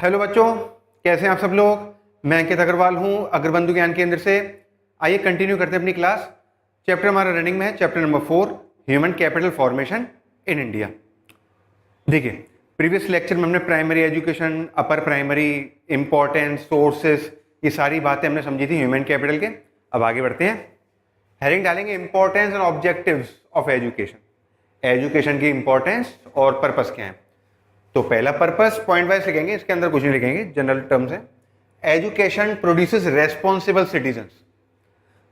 Hello बच्चों, कैसे हैं आप सब लोग। मैं अंकित अग्रवाल हूं अग्रबंधु ज्ञान केंद्र से। आइए कंटिन्यू करते हैं अपनी क्लास। चैप्टर हमारा रनिंग में है, chapter number 4, human capital formation in India. देखिए, प्रीवियस लेक्चर में हमने primary education, upper primary, importance, sources, ये सारी बातें हमने समझी थी ह्यूमन कैपिटल के। अब आगे बढ़ते हैं। हेडिंग डालेंगे importance and objectives of education. Education की इंपॉर्टेंस और पर्पस क्या है। तो पहला पर्पस पॉइंट वाइज लिखेंगे, इसके अंदर कुछ नहीं लिखेंगे, जनरल टर्म्स है। Education produces responsible citizen.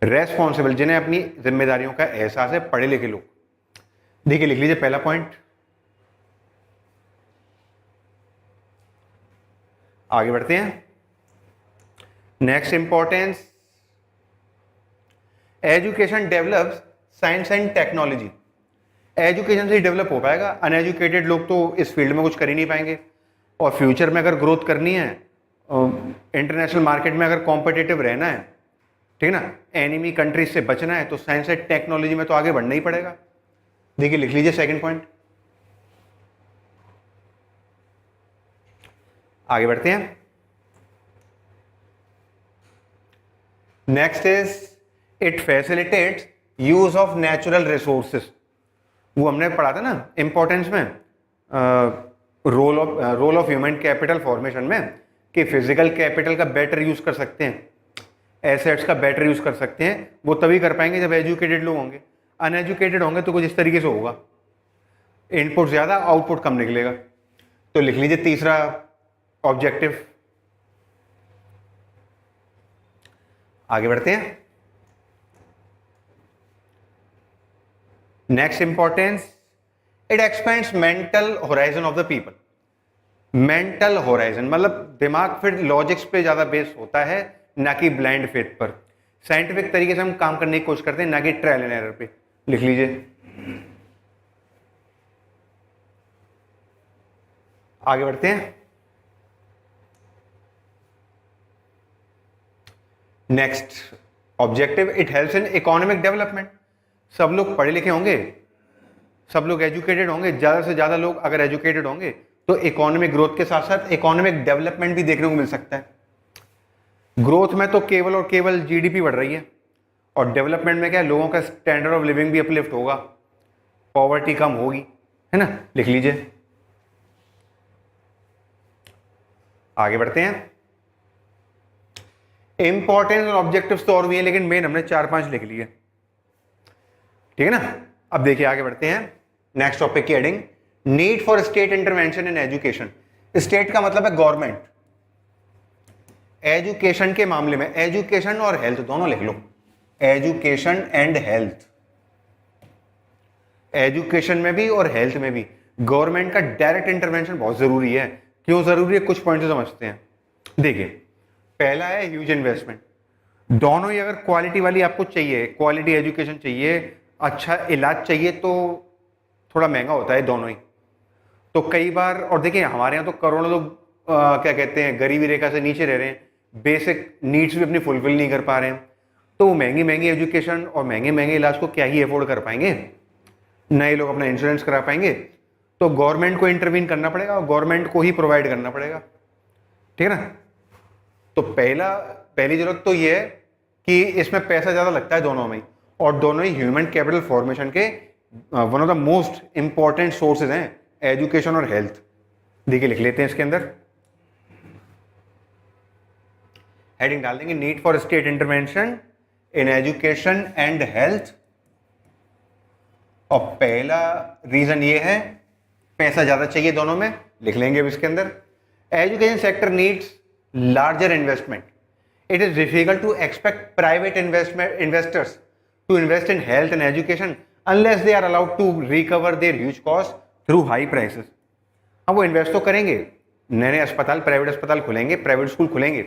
Responsible, जिन्हें अपनी जिम्मेदारियों का एहसास है, पढ़े लिखे लोग। देखिए, लिख लीजिए पहला पॉइंट। आगे बढ़ते हैं। Next importance, education develops science and technology. Education से ही डेवलप हो पाएगा। अनएजुकेटेड लोग तो इस फील्ड में कुछ कर ही नहीं पाएंगे। और फ्यूचर में अगर ग्रोथ करनी है, इंटरनेशनल मार्केट में अगर कॉम्पिटिटिव रहना है, ठीक है ना, एनिमी कंट्रीज से बचना है, तो साइंस एंड टेक्नोलॉजी में तो आगे बढ़ना ही पड़ेगा। देखिए, लिख लीजिए सेकंड पॉइंट। आगे बढ़ते हैं। Next is it facilitates use of natural resources. वो हमने पढ़ा था ना इंपॉर्टेंस में, role of human capital formation में, कि फिजिकल कैपिटल का बेटर यूज कर सकते हैं, एसेट्स का बेटर यूज कर सकते हैं। वो तभी कर पाएंगे जब एजुकेटेड लोग होंगे। अनएजुकेटेड होंगे तो कुछ इस तरीके से होगा, इनपुट ज्यादा आउटपुट कम निकलेगा। तो लिख लीजिए तीसरा ऑब्जेक्टिव। आगे बढ़ते हैं। Next importance, it expends mental horizon of the people. Mental horizon मतलब दिमाग फिर लॉजिक्स पे ज्यादा बेस होता है, ना कि ब्लाइंड फेथ पर। साइंटिफिक तरीके से हम काम करने की कोशिश करते हैं, ना कि ट्रायल एंड एरर पे। लिख लीजिए। आगे बढ़ते हैं। Next objective, it helps in economic development. सब लोग पढ़े लिखे होंगे, सब लोग एजुकेटेड होंगे, ज्यादा से ज्यादा लोग अगर एजुकेटेड होंगे तो इकोनॉमिक ग्रोथ के साथ साथ इकोनॉमिक डेवलपमेंट भी देखने को मिल सकता है। ग्रोथ में तो केवल और केवल जीडीपी बढ़ रही है, और डेवलपमेंट में क्या है, लोगों का स्टैंडर्ड ऑफ लिविंग भी अपलिफ्ट होगा, पॉवर्टी कम होगी, है ना। लिख लीजिए। आगे बढ़ते हैं। इंपॉर्टेंस और ऑब्जेक्टिव्स तो और भी है, लेकिन मेन हमने 4-5 लिख लिए, ठीक है ना। अब देखिए आगे बढ़ते हैं नेक्स्ट टॉपिक की heading, need for state intervention in education. State का मतलब है गवर्नमेंट। एजुकेशन के मामले में, एजुकेशन और हेल्थ दोनों लिख लो, एजुकेशन एंड हेल्थ। एजुकेशन में भी और हेल्थ में भी गवर्नमेंट का डायरेक्ट इंटरवेंशन बहुत जरूरी है। क्यों जरूरी है, कुछ पॉइंट समझते हैं। देखिए, पहला है ह्यूज इन्वेस्टमेंट। दोनों ही अगर क्वालिटी वाली आपको चाहिए, क्वालिटी एजुकेशन चाहिए, अच्छा इलाज चाहिए, तो थोड़ा महंगा होता है दोनों ही। तो कई बार, और देखिए हमारे यहाँ तो करोड़ों लोग क्या कहते हैं, गरीबी रेखा से नीचे रह रहे हैं, बेसिक नीड्स भी अपनी फुलफिल नहीं कर पा रहे हैं। तो महंगी महंगी एजुकेशन और महंगे महंगे इलाज को क्या ही अफोर्ड कर पाएंगे, नए लोग अपना इंश्योरेंस करा पाएंगे। तो गवर्नमेंट को इंटरवीन करना पड़ेगा और गवर्नमेंट को ही प्रोवाइड करना पड़ेगा, ठीक है ना। तो पहली जरूरत तो ये है कि इसमें पैसा ज्यादा लगता है दोनों में ही, और दोनों ही ह्यूमन कैपिटल फॉर्मेशन के one of the most important sources हैं, एजुकेशन और हेल्थ। देखिए, लिख लेते हैं इसके अंदर। हेडिंग डाल देंगे, need for state intervention in education and health. और पहला रीजन ये है, पैसा ज्यादा चाहिए दोनों में, लिख लेंगे अब इसके अंदर। Education sector needs larger investment. It is difficult to expect private investors to invest in health and education unless they are allowed to recover their huge cost through high prices. अब वो इन्वेस्ट तो करेंगे, नए नए अस्पताल, private अस्पताल खुलेंगे, private school खुलेंगे,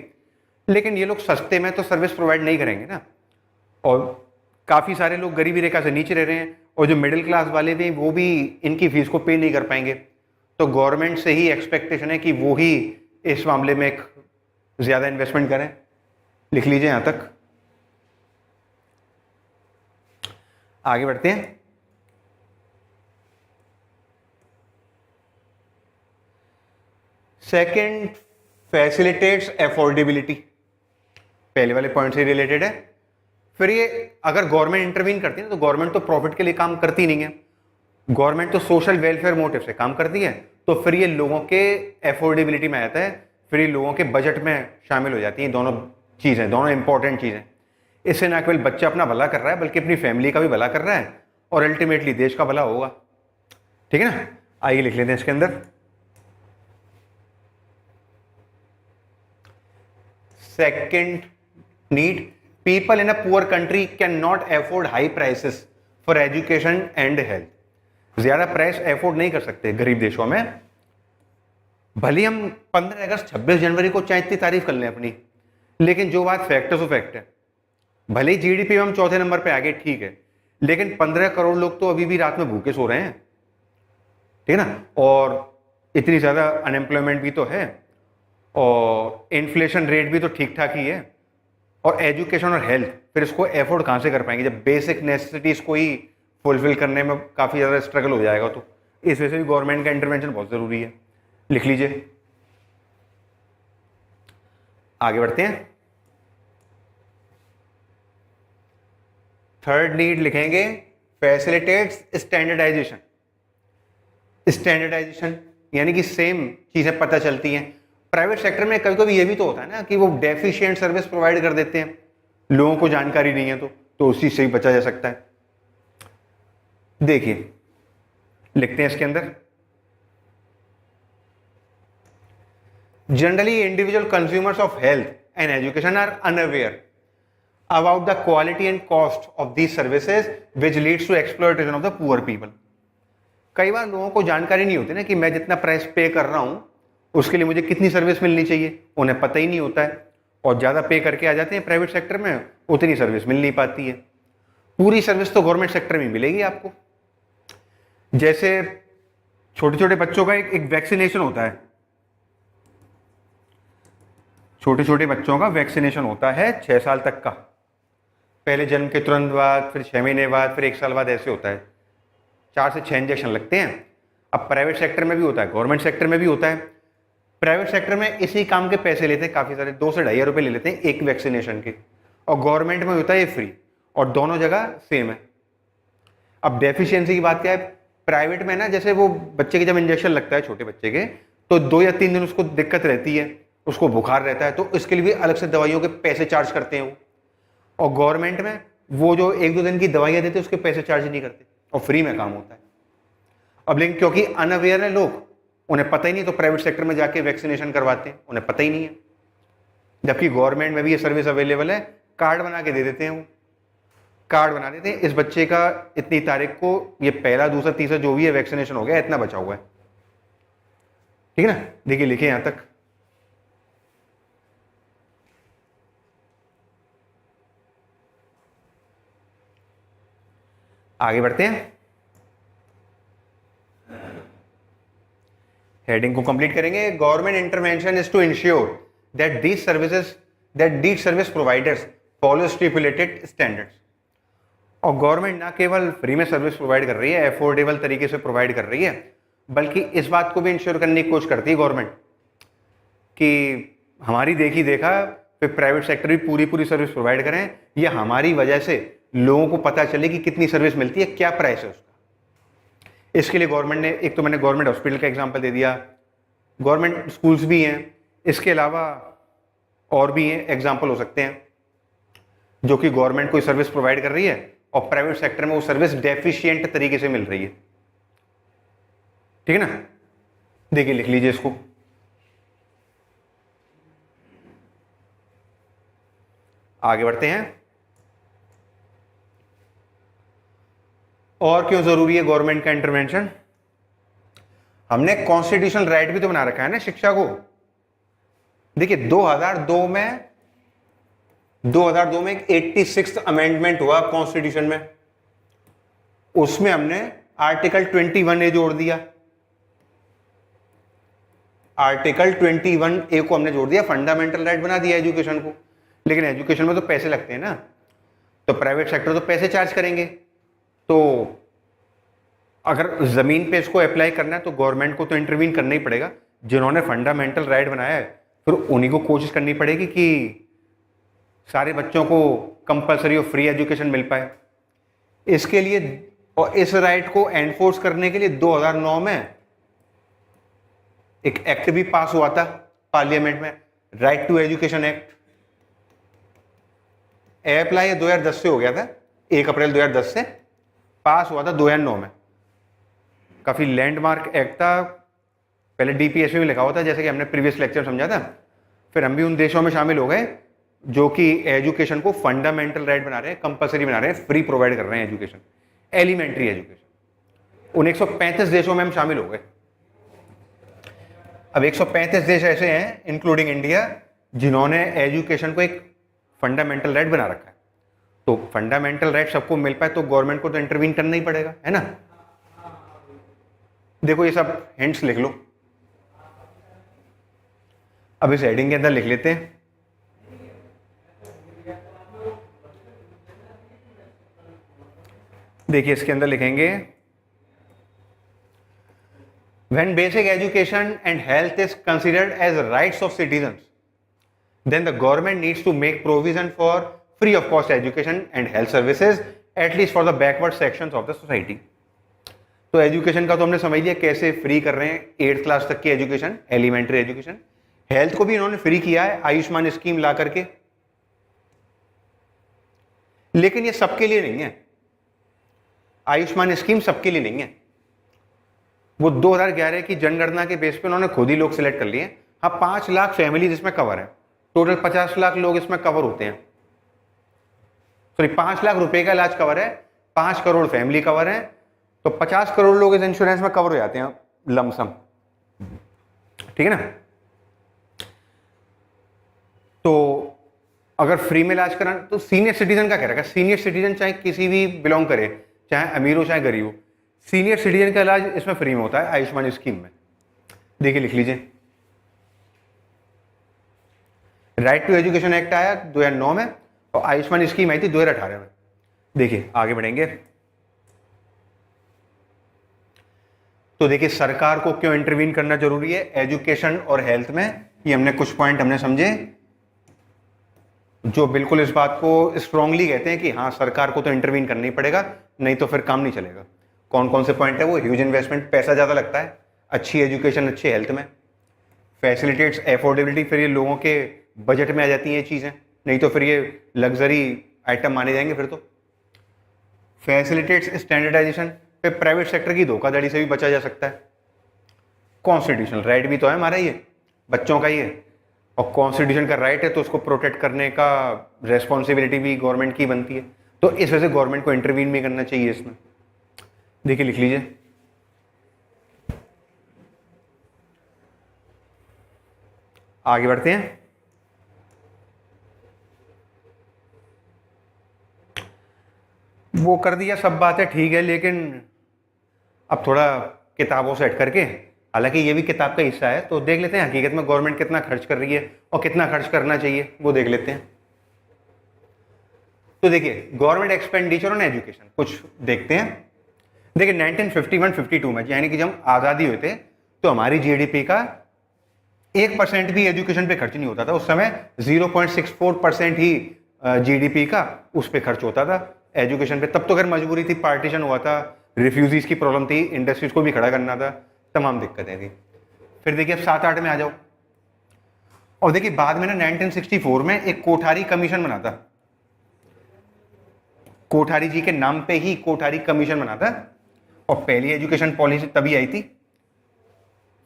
लेकिन ये लोग सस्ते में तो सर्विस प्रोवाइड नहीं करेंगे ना। और काफी सारे लोग गरीबी रेखा से नीचे रह रहे हैं, और जो मिडिल क्लास वाले थे वो भी इनकी फीस को पे नहीं कर पाएंगे। तो गवर्नमेंट से ही एक्सपेक्टेशन है कि वो ही इस मामले में एक ज्यादा इन्वेस्टमेंट करें। लिख लीजिए यहां तक। आगे बढ़ते हैं। सेकंड फैसिलिटेट्स एफोर्डेबिलिटी, पहले वाले पॉइंट से रिलेटेड है। फिर ये अगर गवर्नमेंट इंटरवीन करती है ना, तो गवर्नमेंट तो प्रॉफिट के लिए काम करती नहीं है, गवर्नमेंट तो सोशल वेलफेयर मोटिव से काम करती है, तो फिर ये लोगों के एफोर्डेबिलिटी में आता है, फिर ये लोगों के बजट में शामिल हो जाती हैं दोनों चीज़ें, दोनों इंपॉर्टेंट चीज़ें। इससे ना केवल बच्चा अपना भला कर रहा है बल्कि अपनी फैमिली का भी भला कर रहा है और अल्टीमेटली देश का भला होगा। ठीक है ना, आइए लिख लेते हैं इसके अंदर। Second need, people in a poor country can not afford high prices for education and health. ज्यादा प्राइस अफोर्ड नहीं कर सकते गरीब देशों में। भले हम 15 अगस्त 26 जनवरी को चाहे इतनी तारीफ कर लें अपनी, लेकिन जो बात फैक्ट है सो फैक्ट है। भले ही जीडीपी में हम चौथे नंबर पे आ गए, ठीक है, लेकिन 15 करोड़ लोग तो अभी भी रात में भूखे सो रहे हैं। ठीक है ना, और इतनी ज्यादा अनएम्प्लॉयमेंट भी तो है और इन्फ्लेशन रेट भी तो ठीक ठाक ही है। और एजुकेशन और हेल्थ, फिर इसको एफोर्ड कहाँ से कर पाएंगे जब बेसिक नेसेसिटीज को ही फुलफिल करने में काफ़ी ज़्यादा स्ट्रगल हो जाएगा। तो इस वजह से भी गवर्नमेंट का इंटरवेंशन बहुत ज़रूरी है। लिख लीजिए, आगे बढ़ते हैं। थर्ड नीड लिखेंगे फैसिलिटेट्स स्टैंडर्डाइजेशन। स्टैंडर्डाइजेशन यानी कि सेम चीज़ें पता चलती हैं। प्राइवेट सेक्टर में कभी कभी ये भी तो होता है ना कि वो डेफिशिएंट सर्विस प्रोवाइड कर देते हैं, लोगों को जानकारी नहीं है, तो उसी से ही बचा जा सकता है। देखिए, लिखते हैं इसके अंदर, generally individual consumers of health and education are unaware about the quality and cost of these services which leads to exploitation of the poor people. कई बार लोगों को जानकारी नहीं होती ना कि मैं जितना प्राइस पे कर रहा हूं उसके लिए मुझे कितनी सर्विस मिलनी चाहिए, उन्हें पता ही नहीं होता है और ज़्यादा पे करके आ जाते हैं प्राइवेट सेक्टर में, उतनी सर्विस मिल नहीं पाती है। पूरी सर्विस तो गवर्नमेंट सेक्टर में मिलेगी आपको। जैसे छोटे छोटे बच्चों का एक वैक्सीनेशन होता है, छोटे छोटे बच्चों का वैक्सीनेशन होता है 6 साल तक का, पहले जन्म के तुरंत बाद, फिर 6 महीने बाद, फिर 1 साल बाद, ऐसे होता है। 4 से 6 इंजेक्शन लगते हैं। अब प्राइवेट सेक्टर में भी होता है, गवर्नमेंट सेक्टर में भी होता है। प्राइवेट सेक्टर में इसी काम के पैसे लेते हैं काफ़ी सारे, 2 से 2.5 रुपये ले लेते हैं एक वैक्सीनेशन के, और गवर्नमेंट में होता है ये फ्री, और दोनों जगह सेम है। अब डेफिशिएंसी की बात क्या है, प्राइवेट में ना जैसे वो बच्चे के जब इंजेक्शन लगता है छोटे बच्चे के, तो 2 या 3 दिन उसको दिक्कत रहती है, उसको बुखार रहता है, तो इसके लिए भी अलग से दवाइयों के पैसे चार्ज करते हैं वो। और गवर्नमेंट में वो जो 1-2 दिन की दवाइयाँ देते हैं उसके पैसे चार्ज नहीं करते और फ्री में काम होता है। अब लेकिन क्योंकि अनअवेयर है लोग, उन्हें पता ही नहीं, तो प्राइवेट सेक्टर में जाके वैक्सीनेशन करवाते हैं, उन्हें पता ही नहीं है। जबकि गवर्नमेंट में भी ये सर्विस अवेलेबल है, कार्ड बना के दे देते हैं, वो कार्ड बना देते हैं, इस बच्चे का इतनी तारीख को ये पहला, दूसरा, तीसरा जो भी है वैक्सीनेशन हो गया, इतना बचा हुआ है। ठीक है ना, देखिए लिखे यहां तक। आगे बढ़ते हैं, हेडिंग को कंप्लीट करेंगे। Government intervention is to ensure that these service providers follow stipulated standards. और गवर्नमेंट ना केवल फ्री में सर्विस प्रोवाइड कर रही है, एफोर्डेबल तरीके से प्रोवाइड कर रही है, बल्कि इस बात को भी इंश्योर करने की कोशिश करती है गवर्नमेंट कि हमारी देखी देखा फिर प्राइवेट सेक्टर भी पूरी सर्विस प्रोवाइड करें, या हमारी वजह से लोगों को पता चले कि कितनी सर्विस मिलती है, क्या प्राइस है उसका। इसके लिए गवर्नमेंट ने, एक तो मैंने गवर्नमेंट हॉस्पिटल का एग्जाम्पल दे दिया, गवर्नमेंट स्कूल्स भी हैं, इसके अलावा और भी हैं एग्जाम्पल हो सकते हैं जो कि गवर्नमेंट कोई सर्विस प्रोवाइड कर रही है और प्राइवेट सेक्टर में वो सर्विस डेफिशिएंट तरीके से मिल रही है। ठीक है ना, देखिए लिख लीजिए इसको। आगे बढ़ते हैं। और क्यों जरूरी है गवर्नमेंट का इंटरवेंशन? हमने कॉन्स्टिट्यूशनल राइट भी तो बना रखा है ना शिक्षा को। देखिए 2002 में एक 86th अमेंडमेंट हुआ कॉन्स्टिट्यूशन में, उसमें हमने आर्टिकल 21A जोड़ दिया। आर्टिकल 21A को हमने जोड़ दिया, फंडामेंटल राइट बना दिया एजुकेशन को। लेकिन एजुकेशन में तो पैसे लगते हैं ना, तो प्राइवेट सेक्टर तो पैसे चार्ज करेंगे, तो अगर जमीन पे इसको अप्लाई करना है तो गवर्नमेंट को तो इंटरवीन करना ही पड़ेगा। जिन्होंने फंडामेंटल राइट बनाया है फिर उन्हीं को कोशिश करनी पड़ेगी कि सारे बच्चों को कंपलसरी और फ्री एजुकेशन मिल पाए। इसके लिए और इस राइट को एनफोर्स करने के लिए 2009 में एक एक्ट भी पास हुआ था पार्लियामेंट में, right to education act. Apply ये 2010 से हो गया था, 1 अप्रैल 2010 से पास हुआ था 2009 में। काफी लैंडमार्क एक्ट था, पहले डीपीएसपी में लिखा हुआ था जैसे कि हमने प्रीवियस लेक्चर समझा था। फिर हम भी उन देशों में शामिल हो गए जो कि एजुकेशन को फंडामेंटल राइट बना रहे हैं, कंपलसरी बना रहे हैं, फ्री प्रोवाइड कर रहे हैं एजुकेशन, एलिमेंट्री एजुकेशन। उन 135 देशों में हम शामिल हो गए। अब 135 देश ऐसे हैं इंक्लूडिंग इंडिया जिन्होंने एजुकेशन को एक फंडामेंटल राइट बना रखा है। तो फंडामेंटल राइट सबको मिल पाए तो गवर्नमेंट को तो इंटरवीन करना ही पड़ेगा, है ना। देखो ये सब हिंट्स लिख लो, अब इस हेडिंग के अंदर लिख लेते हैं। देखिए इसके अंदर लिखेंगे When basic education and health is considered as rights of citizens, then the government needs to make provision for free of cost education and health services, at least for the backward sections of the society. तो education का तो हमने समझ लिया कैसे free कर रहे हैं, 8th क्लास तक की एजुकेशन, एलिमेंट्री एजुकेशन। हेल्थ को भी इन्होंने फ्री किया है आयुष्मान स्कीम ला करके, लेकिन ये सबके लिए नहीं है। आयुष्मान स्कीम सबके लिए नहीं है, वो 2011 की जनगणना के बेस पे उन्होंने खुद ही लोग सिलेक्ट कर लिए। हाँ 5 लाख फैमिली इसमें कवर है, टोटल 50 लाख लोग इसमें कवर होते हैं। सॉरी 5 लाख रुपए का इलाज कवर है, 5 करोड़ फैमिली कवर है, तो 50 करोड़ लोग इस इंश्योरेंस में कवर हो जाते हैं लमसम, ठीक है ना। तो अगर फ्री में इलाज कराना तो सीनियर सिटीजन का क्या रहेगा, सीनियर सिटीजन चाहे किसी भी बिलोंग करे, चाहे अमीर हो चाहे गरीब हो, सीनियर सिटीजन का इलाज इसमें फ्री में होता है आयुष्मान स्कीम में। देखिए लिख लीजिए, राइट टू एजुकेशन एक्ट आया 2009 में और आयुष्मान स्कीम आई थी 2018 में। देखिए आगे बढ़ेंगे। तो देखिए सरकार को क्यों इंटरवीन करना जरूरी है एजुकेशन और हेल्थ में, ये हमने कुछ पॉइंट हमने समझे जो बिल्कुल इस बात को स्ट्रांगली कहते हैं कि हाँ सरकार को तो इंटरवीन करना ही पड़ेगा, नहीं तो फिर काम नहीं चलेगा। कौन कौन से पॉइंट है वो, ह्यूज इन्वेस्टमेंट, पैसा ज्यादा लगता है, अच्छी एजुकेशन अच्छी हेल्थ में, फैसिलिटेट्स एफोर्डेबिलिटी, फिर ये लोगों के बजट में आ जाती हैं ये चीजें, नहीं तो फिर ये लग्जरी आइटम माने जाएंगे फिर तो। फैसिलिटेट्स स्टैंडर्डाइजेशन, पे प्राइवेट सेक्टर की धोखाधड़ी से भी बचा जा सकता है। कॉन्स्टिट्यूशनल राइट भी तो है हमारा ये, बच्चों का ये, और कॉन्स्टिट्यूशन का राइट है तो उसको प्रोटेक्ट करने का रेस्पॉन्सिबिलिटी भी गवर्नमेंट की बनती है। तो इस वजह से गवर्नमेंट को इंटरवीन भी करना चाहिए इसमें। देखिए लिख लीजिए, आगे बढ़ते हैं। वो कर दिया सब बातें ठीक है, लेकिन अब थोड़ा किताबों से हट करके, हालांकि ये भी किताब का हिस्सा है, तो देख लेते हैं हकीकत में गवर्नमेंट कितना खर्च कर रही है और कितना खर्च करना चाहिए, वो देख लेते हैं। तो देखिए गवर्नमेंट एक्सपेंडिचर ऑन एजुकेशन कुछ देखते हैं। देखिए 1951-52 में यानी कि जब आज़ादी हुए थे तो हमारी जीडीपी का 1% भी एजुकेशन पे खर्च नहीं होता था। उस समय 0.64% ही जीडीपी का उस पर खर्च होता था एजुकेशन पे। तब तो अगर मजबूरी थी, पार्टीशन हुआ था, रिफ्यूजीज की प्रॉब्लम थी, इंडस्ट्रीज को भी खड़ा करना था, तमाम दिक्कतें थी। फिर देखिए अब 7-8 में आ जाओ, और देखिए बाद में ना 1964 में एक कोठारी कमीशन बना था, कोठारी जी के नाम पे ही कोठारी कमीशन बना था, और पहली एजुकेशन पॉलिसी तभी आई थी।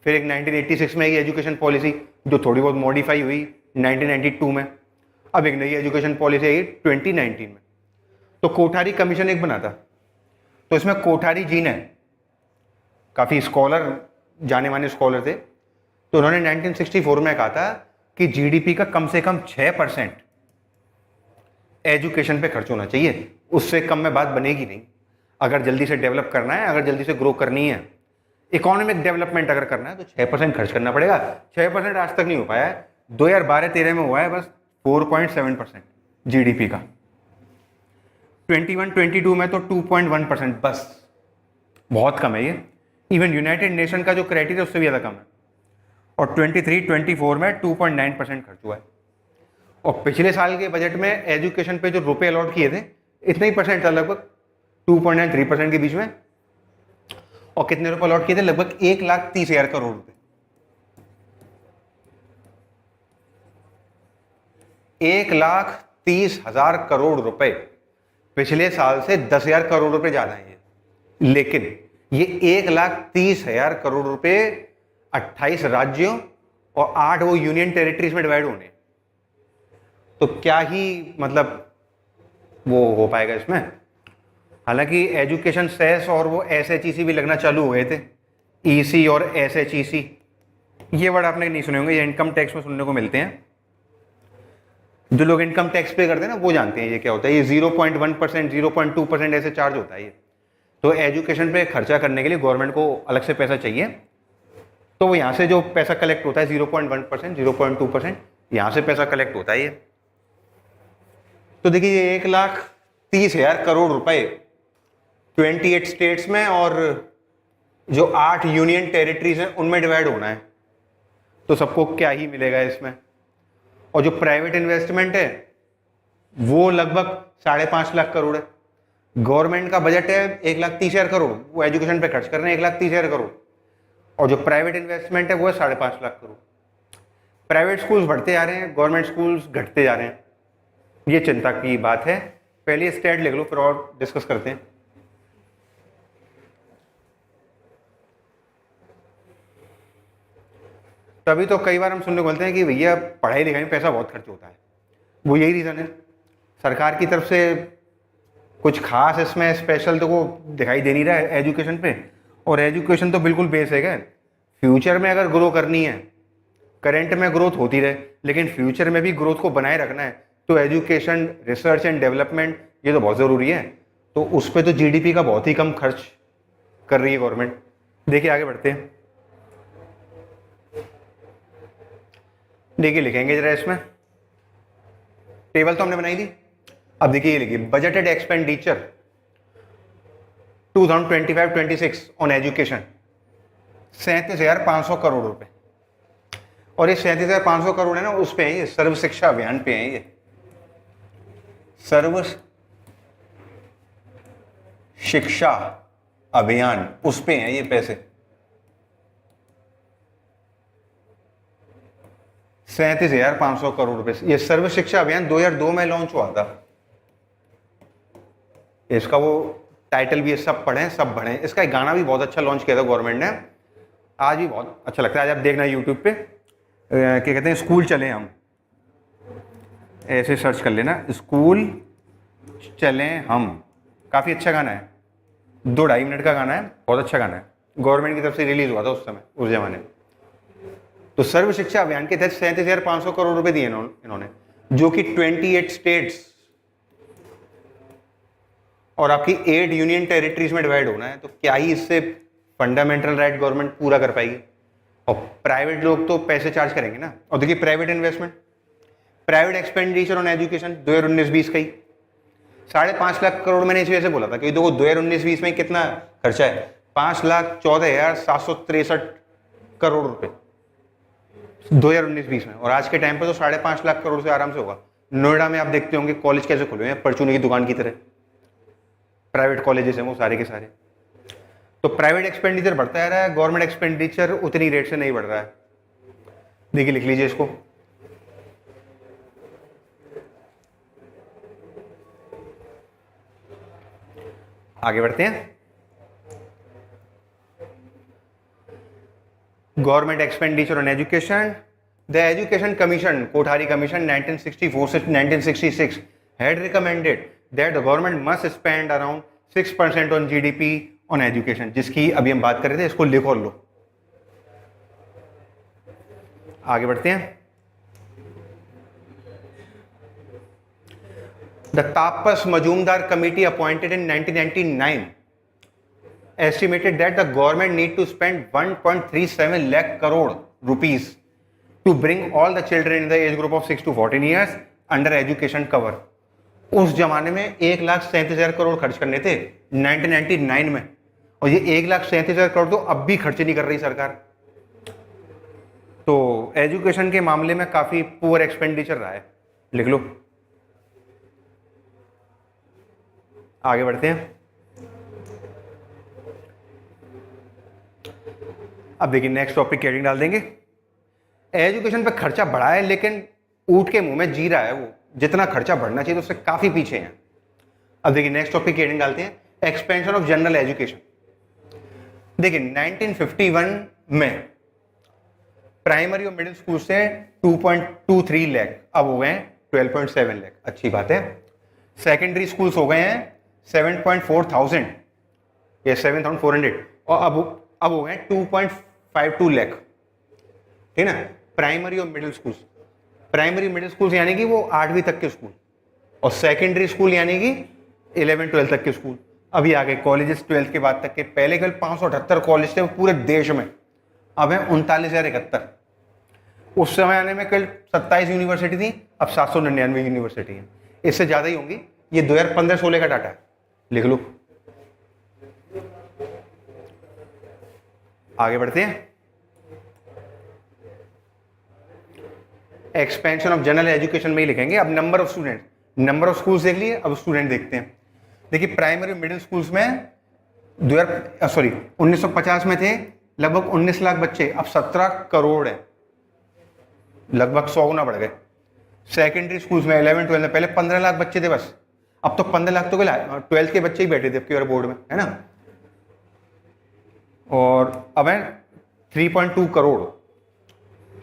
फिर एक 1986 में एक एजुकेशन पॉलिसी जो थोड़ी बहुत मॉडिफाई हुई 1992 में, अब एक नई एजुकेशन पॉलिसी आई 2019 में। तो कोठारी कमीशन एक बना था, तो इसमें कोठारी जी ने, काफी स्कॉलर, जाने माने स्कॉलर थे, तो उन्होंने 1964 में कहा था कि जीडीपी का कम से कम 6% एजुकेशन पे खर्च होना चाहिए, उससे कम में बात बनेगी नहीं। अगर जल्दी से डेवलप करना है, अगर जल्दी से ग्रो करनी है, इकोनॉमिक डेवलपमेंट अगर करना है, तो 6% खर्च करना पड़ेगा। 6% आज तक नहीं हो पाया है, 2012-13 में हुआ है बस 4.7% जीडीपी का, 21-22 में तो 2.1%, बस बहुत कम है ये। इवन यूनाइटेड नेशन का जो क्राइटेरिया उससे भी ज़्यादा कम है। और 23-24 में 2.9% खर्च हुआ है। और पिछले साल के बजट में एजुकेशन पे जो रुपए अलॉट किए थे इतने ही परसेंट था, लगभग 2.93% के बीच में। और कितने रुपए अलॉट किए थे? लगभग 1,30,000 करोड़ रुपए। 1,30,000 करोड़ रुपए। पिछले साल से 10,000 करोड़ रुपए ज्यादा है ये। लेकिन ये 1,30,000 करोड़ रुपए 28 राज्यों और 8 वो यूनियन टेरिटरीज में डिवाइड होने, तो क्या ही मतलब वो हो पाएगा इसमें। हालांकि एजुकेशन सेस और वो SHEC भी लगना चालू हो गए थे, EC और SHEC, ये वर्ड आपने नहीं सुने होंगे, ये इनकम टैक्स में सुनने को मिलते हैं। जो लोग इनकम टैक्स पे करते हैं ना वो जानते हैं ये क्या होता है। ये 0.1%, 0.2% ऐसे चार्ज होता है ये। तो एजुकेशन पे खर्चा करने के लिए गवर्नमेंट को अलग से पैसा चाहिए, तो वो यहाँ से जो पैसा कलेक्ट होता है 0.1%, 0.2%, यहाँ से पैसा कलेक्ट होता है ये। तो देखिए ये 1,30,000 करोड़ रुपए 28 स्टेट्स में और जो 8 यूनियन टेरिटरीज हैं उनमें डिवाइड होना है, तो सबको क्या ही मिलेगा इसमें। और जो प्राइवेट इन्वेस्टमेंट है वो लगभग 5.5 लाख करोड़ है। गवर्नमेंट का बजट है 1,30,000 करोड़, वो एजुकेशन पे खर्च कर रहे हैं 1,30,000 करोड़, और जो प्राइवेट इन्वेस्टमेंट है वो है 5.5 लाख करोड़। प्राइवेट स्कूल्स बढ़ते जा रहे हैं, गवर्नमेंट स्कूल्स घटते जा रहे हैं, ये चिंता की बात है। पहले स्टेट लिख लो फिर और डिस्कस करते हैं। तभी तो कई बार हम सुनने को मिलते हैं कि भैया पढ़ाई लिखाई में पैसा बहुत खर्च होता है। वो यही रीज़न है, सरकार की तरफ से कुछ खास इसमें स्पेशल तो वो दिखाई दे नहीं रहा है एजुकेशन पे। और एजुकेशन तो बिल्कुल बेसिक है। फ्यूचर में अगर ग्रो करनी है, करंट में ग्रोथ होती रहे लेकिन फ्यूचर में भी ग्रोथ को बनाए रखना है, तो एजुकेशन, रिसर्च एंड डेवलपमेंट ये तो बहुत ज़रूरी है। तो उस पर तो GDP का बहुत ही कम खर्च कर रही है गवर्नमेंट। देखिए आगे बढ़ते हैं। देखिए लिखेंगे जरा इसमें, टेबल तो हमने बनाई थी। अब देखिए ये लिखिए, budgeted expenditure 2025-26 on education 37,500 crore रुपए। और ये 37,500 करोड़ है ना, उस पे है ये, सर्व शिक्षा अभियान पे है ये, सर्व शिक्षा अभियान, उस पे है ये पैसे। 37,500 करोड़ रुपए। ये सर्व शिक्षा अभियान 2002 में लॉन्च हुआ था। इसका वो टाइटल भी है, सब पढ़ें सब बढ़ें। इसका एक गाना भी बहुत अच्छा लॉन्च किया था गवर्नमेंट ने, आज भी बहुत अच्छा लगता है। आज आप देखना यूट्यूब पे क्या कहते हैं, स्कूल चलें हम, ऐसे सर्च कर लेना, स्कूल चलें हम। काफ़ी अच्छा गाना है, 2-2.5 मिनट का गाना है, बहुत अच्छा गाना है। गवर्नमेंट की तरफ से रिलीज हुआ था उस समय, उस जमाने में। तो सर्व शिक्षा अभियान के तहत 37,500 करोड़ रुपए दिए इन्होंने, जो कि 28 स्टेट्स और आपकी 8 यूनियन टेरिटरीज में डिवाइड होना है। तो क्या ही इससे फंडामेंटल राइट गवर्नमेंट पूरा कर पाएगी। और प्राइवेट लोग तो पैसे चार्ज करेंगे ना। और देखिए private investment, private expenditure on education 2019-20 का ही 5.5 लाख करोड़। मैंने इस वजह से बोला था कि देखो 2019-20 में कितना खर्चा है, 5,14,763 करोड़ रुपए 2019-20 में। और आज के टाइम पे तो 5.5 लाख करोड़ से आराम से होगा। नोएडा में आप देखते होंगे कॉलेज कैसे खुले हैं, परचूनी की दुकान की तरह, प्राइवेट कॉलेजेस हैं वो सारे के सारे। तो प्राइवेट एक्सपेंडिचर बढ़ता जा रहा है, गवर्नमेंट एक्सपेंडिचर उतनी रेट से नहीं बढ़ रहा है। देखिए लिख लीजिए इसको, आगे बढ़ते हैं। Government expenditure on education, the education commission, Kothari commission 1964 से 1966 had recommended that the government must spend around 6% on GDP on education, जिसकी अभी हम बात कर रहे थे। इसको लिखो और लो, आगे बढ़ते हैं। The Tapas Majumdar Committee appointed in 1999 estimated that the government need to spend 1.37 lakh crore rupees to bring all the children in the age group of 6 to 14 years under education cover. उस जमाने में 1,37,000 करोड़ खर्च करने थे 1999 में, और ये 1,37,000 करोड़ तो अब भी खर्च नहीं कर रही सरकार। तो एजुकेशन के मामले में काफी पुअर एक्सपेंडिचर रहा है, लिख लो। आगे बढ़ते हैं। अब देखिए नेक्स्ट टॉपिक की हेडिंग डाल देंगे, एजुकेशन पे खर्चा बढ़ा है लेकिन ऊंट के मुंह में जी रहा है वो, जितना खर्चा बढ़ना चाहिए तो उससे काफी पीछे हैं। अब देखिए नेक्स्ट टॉपिक की हेडिंग डालते हैं, एक्सपेंशन ऑफ जनरल एजुकेशन। देखिए 1951 में प्राइमरी और मिडिल स्कूल से 2.23 लाख अब हो गए हैं 12.7 लाख, अच्छी बात है। सेकेंडरी स्कूल्स हो गए हैं 7.4 या 7,400 और अब हो गए 2.52 लाख, ठीक है ना। प्राइमरी और middle schools, primary middle schools यानी कि वो 8वीं तक के स्कूल, और सेकेंडरी स्कूल यानी कि 11-12 तक के स्कूल। अभी आ गए कॉलेजेस 12th के बाद तक के। पहले कल 578 कॉलेज थे पूरे देश में, अब है 39,071। उस समय आने में कल 27 यूनिवर्सिटी थी, अब 799 यूनिवर्सिटी है, इससे ज्यादा ही होंगी। ये 2015-16 का डाटा है, लिख लो। आगे बढ़ते हैं, एक्सपेंशन ऑफ जनरल एजुकेशन में ही लिखेंगे। अब number of student, number of schools देख लिए, अब स्टूडेंट देखते हैं। देखिए प्राइमरी मिडिल स्कूल्स में 1950 में थे लगभग 19 लाख बच्चे, अब 17 करोड़ है, लगभग 100 गुना बढ़ गए। सेकेंडरी स्कूल्स में 11-12 में पहले 15 लाख बच्चे थे बस, अब तो 15 लाख तो 12th के बच्चे ही बैठे थे अब बोर्ड में, है ना। और अब है 3.2 करोड़।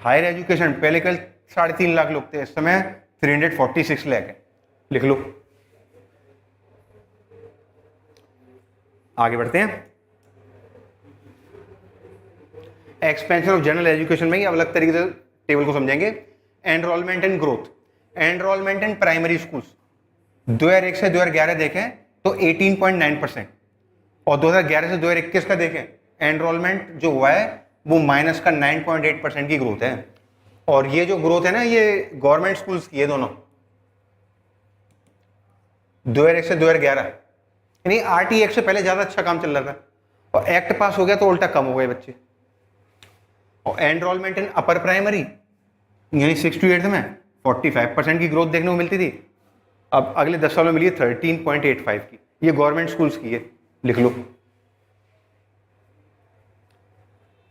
हायर एजुकेशन पहले कल 3.5 लाख लोग थे, इस समय 346 लाख है, लिख लो। आगे बढ़ते हैं, एक्सपेंशन ऑफ जनरल एजुकेशन में ही अलग तरीके से टेबल को समझेंगे। Enrolment and growth, enrolment in primary schools 2001 से 2011 देखें तो 18.9%, और 2011 से 2021 का देखें एनरोलमेंट जो हुआ है वो माइनस का 9.8% की ग्रोथ है। और ये जो ग्रोथ है ना, ये गवर्नमेंट स्कूल्स की है दोनों, 2001 से 2011, यानी आरटी एक्ट से पहले ज्यादा अच्छा काम चल रहा था, और एक्ट पास हो गया तो उल्टा कम हो गए बच्चे। और एनरोलमेंट इन अपर प्राइमरी यानी 6 to 8 में 45% की ग्रोथ देखने को मिलती थी, अब अगले 10 सालों में मिली 13.85 की। ये गवर्नमेंट स्कूल्स की है, लिख लो।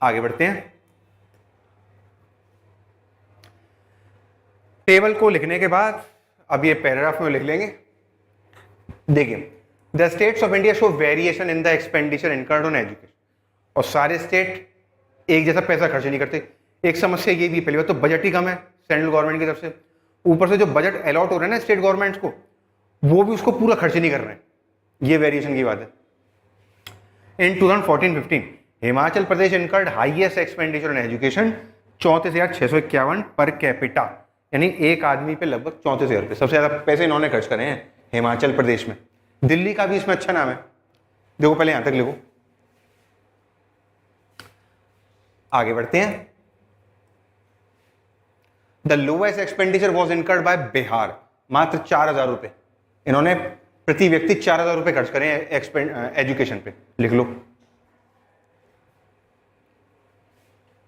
आगे बढ़ते हैं, टेबल को लिखने के बाद अब ये पैराग्राफ में लिख लेंगे। देखिए the states of India show variation in the expenditure incurred on education, और सारे स्टेट एक जैसा पैसा खर्च नहीं करते। एक समस्या ये भी, पहली बात तो बजट ही कम है सेंट्रल गवर्नमेंट की तरफ से, ऊपर से जो बजट अलॉट हो रहा है ना स्टेट गवर्नमेंट्स को, वो भी उसको पूरा खर्च नहीं कर रहे हैं, ये वेरिएशन की बात है। In 2014-15 Himachal Pradesh incurred highest expenditure on education 34,651 per capita, यानी एक आदमी पे लगभग 34,000 रुपये, सबसे ज्यादा पैसे इन्होंने खर्च करे हैं हिमाचल प्रदेश में। दिल्ली का भी इसमें अच्छा नाम है, देखो पहले यहां तक लिखो। आगे बढ़ते हैं, the lowest expenditure was incurred by Bihar, मात्र 4,000 रुपये, इन्होंने प्रति व्यक्ति 4,000 रुपये खर्च करें एजुकेशन पे, लिख लो।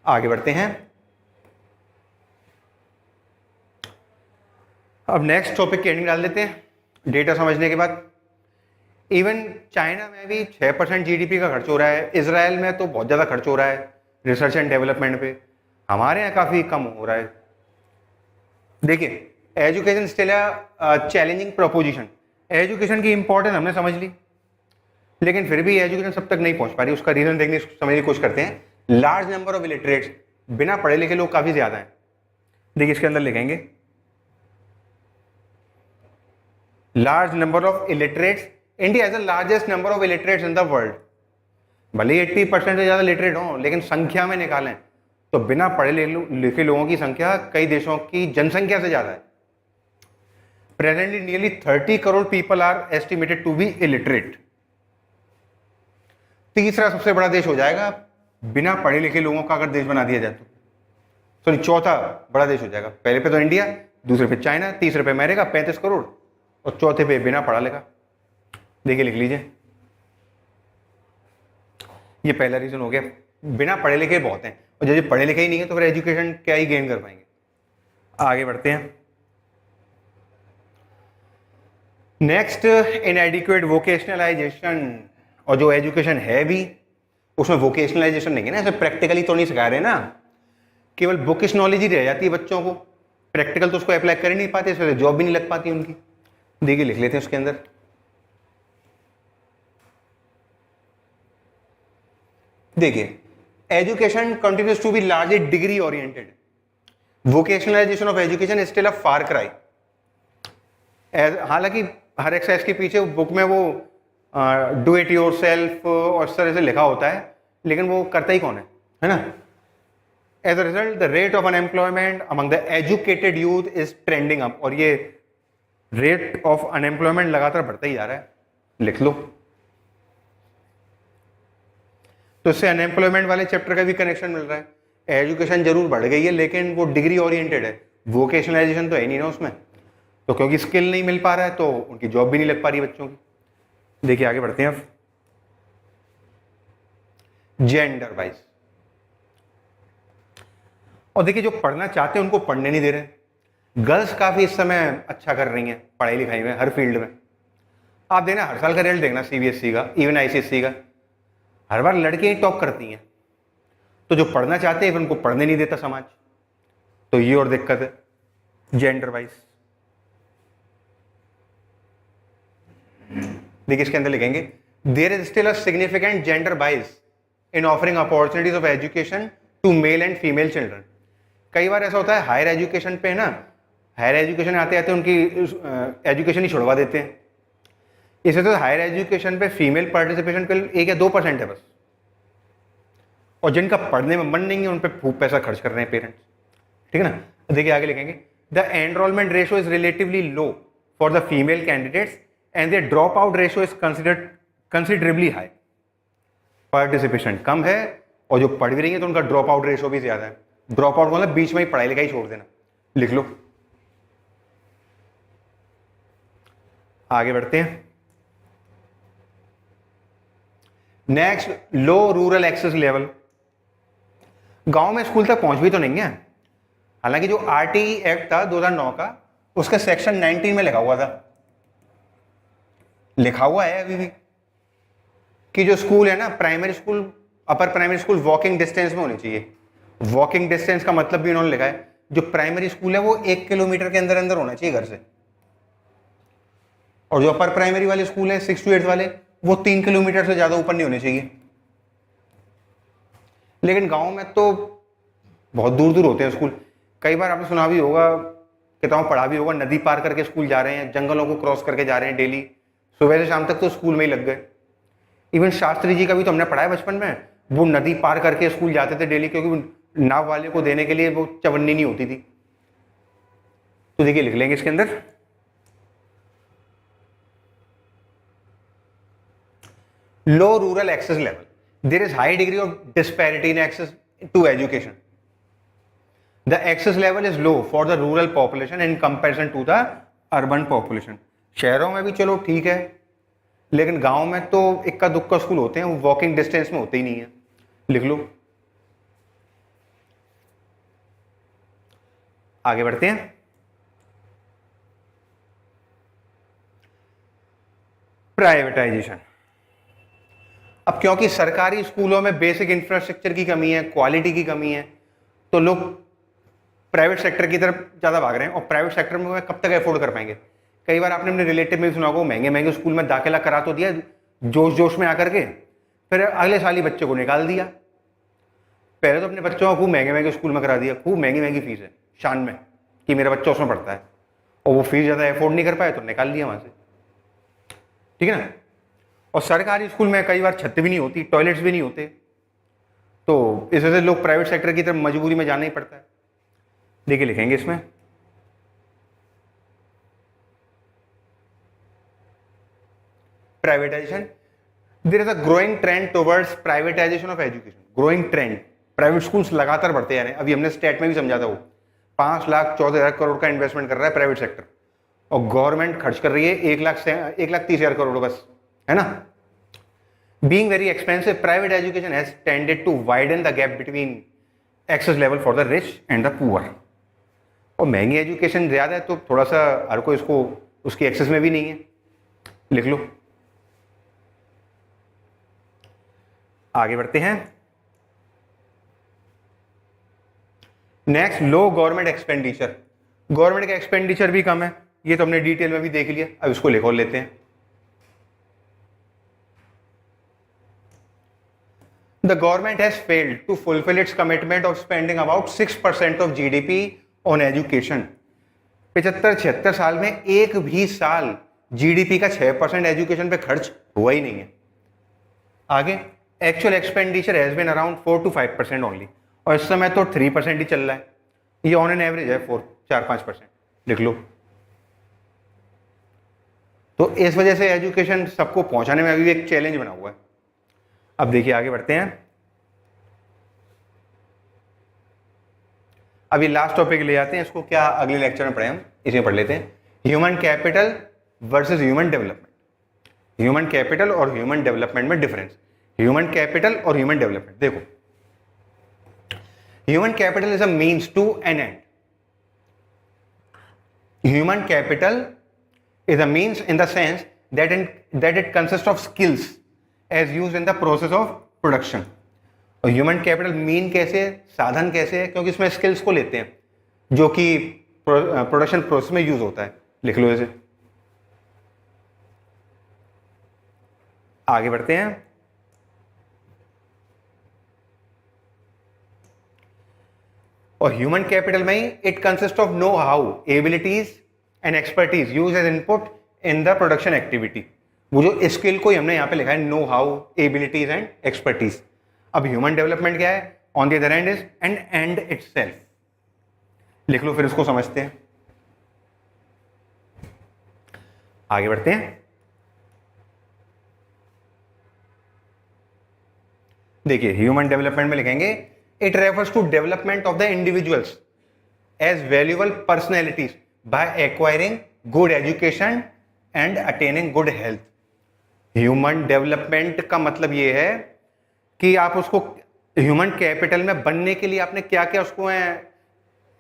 आगे बढ़ते हैं, अब नेक्स्ट टॉपिक की एंडिंग डाल देते हैं। डेटा समझने के बाद इवन चाइना में भी 6% जीडीपी का खर्च हो रहा है, इजराइल में तो बहुत ज्यादा खर्च हो रहा है रिसर्च एंड डेवलपमेंट पे, हमारे यहाँ काफी कम हो रहा है। देखिए education still challenging proposition, education की इंपॉर्टेंस हमने समझ ली, लेकिन फिर भी एजुकेशन सब तक नहीं पहुंच पा रही। उसका रीजन देखने समझने की कोशिश करते हैं। लार्ज नंबर ऑफ इलिटरेट्स, बिना पढ़े लिखे लोग काफी ज्यादा हैं। देखिए इसके अंदर लिखेंगे large number of illiterates, India has the largest number of illiterates in the world. भले 80% से ज्यादा लिटरेट हो, लेकिन संख्या में निकालें तो बिना पढ़े लिखे लोगों की संख्या कई देशों की जनसंख्या से ज्यादा है। Presently nearly 30 crore people are estimated to be illiterate. तीसरा सबसे बड़ा देश हो जाएगा बिना पढ़े लिखे लोगों का अगर देश बना दिया जाए तो, सॉरी चौथा बड़ा देश हो जाएगा। पहले पे तो इंडिया, दूसरे पे चाइना, तीसरे पे अमेरिका 35 करोड़, और चौथे पे बिना पढ़ा लिखा। देखिए लिख लीजिए, ये पहला रीजन हो गया, बिना पढ़े लिखे बहुत हैं। और जब पढ़े लिखे ही नहीं है तो फिर एजुकेशन क्या ही गेन कर पाएंगे। आगे बढ़ते हैं। Next, इनएडिक्वेट vocationalisation. और जो एजुकेशन है भी उसमें वोकेशनलाइजेशन नहीं है ना, ऐसे प्रैक्टिकली तो नहीं सिखा रहे ना, केवल बुकिश नॉलेज ही रह जाती है बच्चों को, प्रैक्टिकल तो उसको अप्लाई कर ही नहीं पाते, इसलिए जॉब भी नहीं लग पाती उनकी। देखिए लिख लेते हैं उसके अंदर। देखिए, education continues to be largely degree oriented, vocationalisation of education is still a far cry. हालांकि हर एक्सरसाइज के पीछे बुक में वो डू इट योर सेल्फ और इस तरह से लिखा होता है, लेकिन वो करता ही कौन है ना। As a result the rate of unemployment among the educated youth is trending up, और ये रेट ऑफ अनएम्प्लॉयमेंट लगातार बढ़ता ही जा रहा है, लिख लो। तो इससे अनएम्प्लॉयमेंट वाले चैप्टर का भी कनेक्शन मिल रहा है। एजुकेशन जरूर बढ़ गई है लेकिन वो डिग्री ओरिएंटेड है, वोकेशनलाइजेशन तो है नहीं ना उसमें, तो क्योंकि स्किल नहीं मिल पा रहा है तो उनकी जॉब भी नहीं लग पा रही बच्चों की। देखिए आगे बढ़ते हैं अब। जेंडर वाइज, और देखिए जो पढ़ना चाहते हैं उनको पढ़ने नहीं दे रहे। गर्ल्स काफी इस समय अच्छा कर रही हैं पढ़ाई लिखाई में, हर फील्ड में। आप देखना हर साल का रिजल्ट देखना सीबीएसई का, इवन आईसीएसई का, हर बार लड़कियां ही टॉप करती हैं। तो जो पढ़ना चाहते हैं उनको पढ़ने नहीं देता समाज, तो ये और दिक्कत है जेंडर वाइज। देखिए इसके अंदर लिखेंगे, there is still a significant gender bias in offering opportunities of education to male and female children. कई बार ऐसा होता है हायर एजुकेशन पे ना, हायर एजुकेशन आते आते उनकी एजुकेशन ही छुड़वा देते हैं। इसे तो हायर एजुकेशन पे फीमेल पार्टिसिपेशन केवल 1 या 2% है बस, और जिनका पढ़ने में मन नहीं है उन पे खूब पैसा खर्च कर रहे हैं पेरेंट्स, ठीक है ना। देखिए आगे लिखेंगे, the enrolment ratio is relatively low for the female candidates and the drop out ratio is considerably high. Participation कम है और जो पढ़ भी रही है तो उनका ड्रॉप आउट रेशियो भी ज्यादा है। ड्रॉप आउट मतलब बीच में ही पढ़ाई लिखाई छोड़ देना, लिख लो। आगे बढ़ते हैं। नेक्स्ट, लो रूरल एक्सेस लेवल। गांव में स्कूल तक पहुंच भी तो नहीं है। हालांकि जो आरटीई एक्ट था 2009 का, उसका सेक्शन 19 में लिखा हुआ था, लिखा हुआ है अभी भी, कि जो स्कूल है ना, primary school, upper primary school walking distance में होनी चाहिए। वॉकिंग डिस्टेंस का मतलब भी उन्होंने लिखा है, जो प्राइमरी स्कूल है वो 1 किलोमीटर के अंदर अंदर होना चाहिए घर से, और जो अपर प्राइमरी वाले स्कूल है 6 to 8 वाले, वो 3 किलोमीटर से ज्यादा ऊपर नहीं होने चाहिए। लेकिन गांव में तो बहुत दूर दूर होते हैं स्कूल। कई बार आपने सुना भी होगा, किताबों पढ़ा भी होगा, नदी पार करके स्कूल जा रहे हैं, जंगलों को क्रॉस करके जा रहे हैं डेली, सुबह से शाम तक तो स्कूल में ही लग गए। इवन शास्त्री जी का भी तो हमने पढ़ा है बचपन में, वो नदी पार करके स्कूल जाते थे डेली, क्योंकि नाव वाले को देने के लिए वो चवन्नी नहीं होती थी। तो देखिए लिख लेंगे इसके अंदर, low rural access level, there is high degree of disparity in access to education. The access level is low for the rural population in comparison to the urban population. शहरों में भी चलो ठीक है, लेकिन गांव में तो इक्का दुक्का स्कूल होते हैं, वो वॉकिंग डिस्टेंस में होते ही नहीं है, लिख लो। आगे बढ़ते हैं। प्राइवेटाइजेशन। अब क्योंकि सरकारी स्कूलों में बेसिक इंफ्रास्ट्रक्चर की कमी है, क्वालिटी की कमी है, तो लोग प्राइवेट सेक्टर की तरफ ज्यादा भाग रहे हैं, और प्राइवेट सेक्टर में कब तक अफोर्ड कर पाएंगे। कई बार आपने अपने रिलेटिव में भी सुना होगा, महंगे महंगे स्कूल में दाखिला करा तो दिया जोश जोश में आकर के, फिर अगले साल ही बच्चे को निकाल दिया। पहले तो अपने बच्चों को खूब महंगे महंगे स्कूल में करा दिया, खूब महंगी महंगी फीस है शान में कि मेरा बच्चा उसमें पढ़ता है, और वो फीस ज्यादा अफोर्ड नहीं कर पाए तो निकाल दिया वहां से, ठीक है ना। और सरकारी स्कूल में कई बार छत भी नहीं होती, टॉयलेट्स भी नहीं होते, तो इस वजह से लोग प्राइवेट सेक्टर की तरफ मजबूरी में जाना ही पड़ता है। देखिए लिखेंगे इसमें, privatisation, there is a growing trend towards privatisation of education. Growing trend, private schools लगातार बढ़ते जा रहे हैं। अभी हमने स्टेट में भी समझा था, वो 5,14,000 करोड़ का इन्वेस्टमेंट कर रहा है प्राइवेट सेक्टर, और गवर्नमेंट खर्च कर रही है 1,30,000 करोड़ बस, है ना। Being very expensive, private education has tended to widen the gap between access level for the rich and the poor. और महंगी एजुकेशन ज़्यादा है तो थोड़ा सा हर कोई इसको उसकी एक्सेस में भी नहीं है, लिख लो। आगे बढ़ते हैं। नेक्स्ट, लो गवर्नमेंट एक्सपेंडिचर। गवर्नमेंट का एक्सपेंडिचर भी कम है, ये तो हमने डिटेल में भी देख लिया, अब इसको लिख और लेते हैं। The government has failed to fulfill its commitment of spending about 6% of GDP on education। 75-76 साल में एक भी साल जीडीपी का 6% एजुकेशन पे खर्च हुआ ही नहीं है। आगे, actual expenditure has been around 4 to 5% only, और इस समय तो 3% ही चल रहा है, ये ऑन एन एवरेज है 4-5%, लिख लो। तो इस वजह से एजुकेशन सबको पहुंचाने में अभी एक चैलेंज बना हुआ है। अब देखिए आगे बढ़ते हैं। अभी लास्ट टॉपिक ले आते हैं, इसको क्या अगले लेक्चर में पढ़े हम, इसे पढ़ लेते हैं। Human capital versus human development. Human capital और ह्यूमन डेवलपमेंट में डिफरेंस। ह्यूमन कैपिटल और ह्यूमन डेवलपमेंट, देखो, human capital is a means to an end. Human capital is a means in the sense that it consists of skills as used in the process of production। और human capital mean कैसे, साधन कैसे है, क्योंकि इसमें skills को लेते हैं जो कि प्रोडक्शन प्रोसेस में यूज होता है, लिख लो इसे। आगे बढ़ते हैं। और ह्यूमन कैपिटल में ही it consist of know how, abilities and expertise use as input in the production activity. वो जो स्किल को ही हमने यहां पे लिखा है, no how, abilities and expertise. अब ह्यूमन डेवलपमेंट क्या है, on the other and is an and itself, लिख लो, फिर इसको समझते हैं। आगे बढ़ते हैं। देखिए ह्यूमन डेवलपमेंट में लिखेंगे it refers to development of the individuals as valuable personalities by acquiring good education and attaining good health। Human development का मतलब ये है कि आप उसको ह्यूमन कैपिटल में बनने के लिए आपने क्या क्या उसको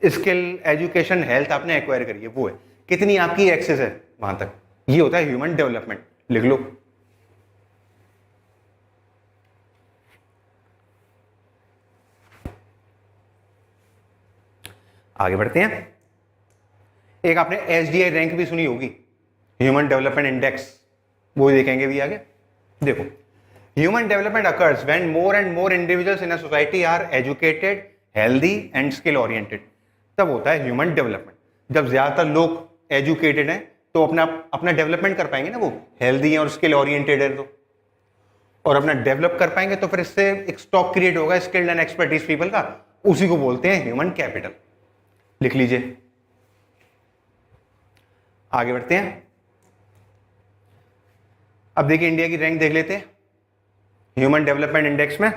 स्किल, एजुकेशन, हेल्थ आपने एक्वायर करी है, वो है कितनी आपकी एक्सेस है वहां तक, ये होता है ह्यूमन डेवलपमेंट, लिख लो। आगे बढ़ते हैं। एक आपने एसडीआई रैंक भी सुनी होगी, ह्यूमन डेवलपमेंट इंडेक्स, वो देखेंगे भी आगे। देखो, human development occurs when more and more individuals in a society are educated, healthy and skill oriented. तब होता है ह्यूमन डेवलपमेंट। जब ज्यादातर लोग एजुकेटेड हैं तो अपना अपना डेवलपमेंट कर पाएंगे ना, वो हेल्दी है और स्किल ओरिएंटेड है तो, और अपना डेवलप कर पाएंगे तो फिर इससे एक स्टॉक क्रिएट होगा स्किल्ड एंड एक्सपर्टीज पीपल का, उसी को बोलते हैं ह्यूमन कैपिटल, लिख लीजिए। आगे बढ़ते हैं। अब देखिए इंडिया की रैंक देख लेते हैं ह्यूमन डेवलपमेंट इंडेक्स में।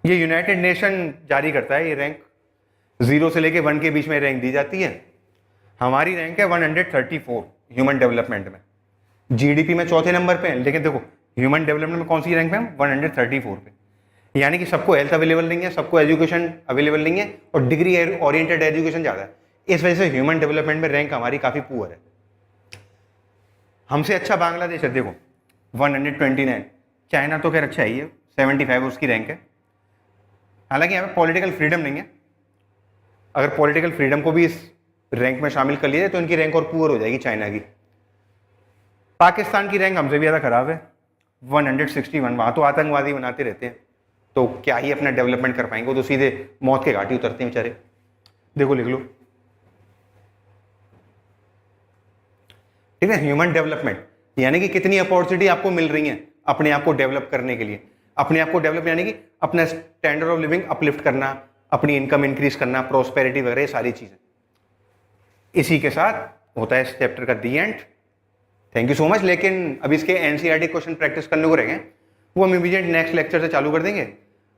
ये यूनाइटेड नेशन जारी करता है, ये रैंक 0 से लेके 1 के बीच में रैंक दी जाती है। हमारी रैंक है 134 ह्यूमन डेवलपमेंट में, जीडीपी में चौथे नंबर पे है, लेकिन देखो ह्यूमन डेवलपमेंट में कौन सी रैंक पे हम, 134 पे। यानी कि सबको हेल्थ अवेलेबल नहीं है, सबको एजुकेशन अवेलेबल नहीं है, और डिग्री ओरिएंटेड एजुकेशन ज्यादा है। इस वजह से ह्यूमन डेवलपमेंट में रैंक हमारी काफी पुअर है। हमसे अच्छा बांग्लादेश है, देखो 129। चाइना तो खैर अच्छा ही है, 75 उसकी रैंक है। हालांकि यहाँ पे पॉलिटिकल फ्रीडम नहीं है, अगर पॉलिटिकल फ्रीडम को भी इस रैंक में शामिल कर लिया जाए तो इनकी रैंक और पुअर हो जाएगी चाइना की। पाकिस्तान की रैंक हमसे भी ज़्यादा खराब है, 161। वहाँ तो आतंकवादी बनाते रहते हैं, तो क्या ही अपना डेवलपमेंट कर पाएंगे, वो तो सीधे मौत के घाटी उतरते हैं बेचारे। देखो लिख लो, ठीक है। ह्यूमन डेवलपमेंट यानी कि कितनी अपॉर्चुनिटी आपको मिल रही है अपने आप को डेवलप करने के लिए। अपने आप को डेवलप यानी कि अपना स्टैंडर्ड ऑफ लिविंग अपलिफ्ट करना, अपनी इनकम इंक्रीज करना, प्रोस्पेरिटी वगैरह सारी चीजें। इसी के साथ होता है इस चैप्टर का the end. Thank you so much. लेकिन अब इसके एनसीईआरटी क्वेश्चन प्रैक्टिस करने को रह गए, वो हम इमीडिएट नेक्स्ट लेक्चर से चालू कर देंगे।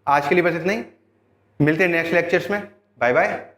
आज के लिए बस इतना ही, मिलते हैं नेक्स्ट लेक्चर्स में। Bye bye.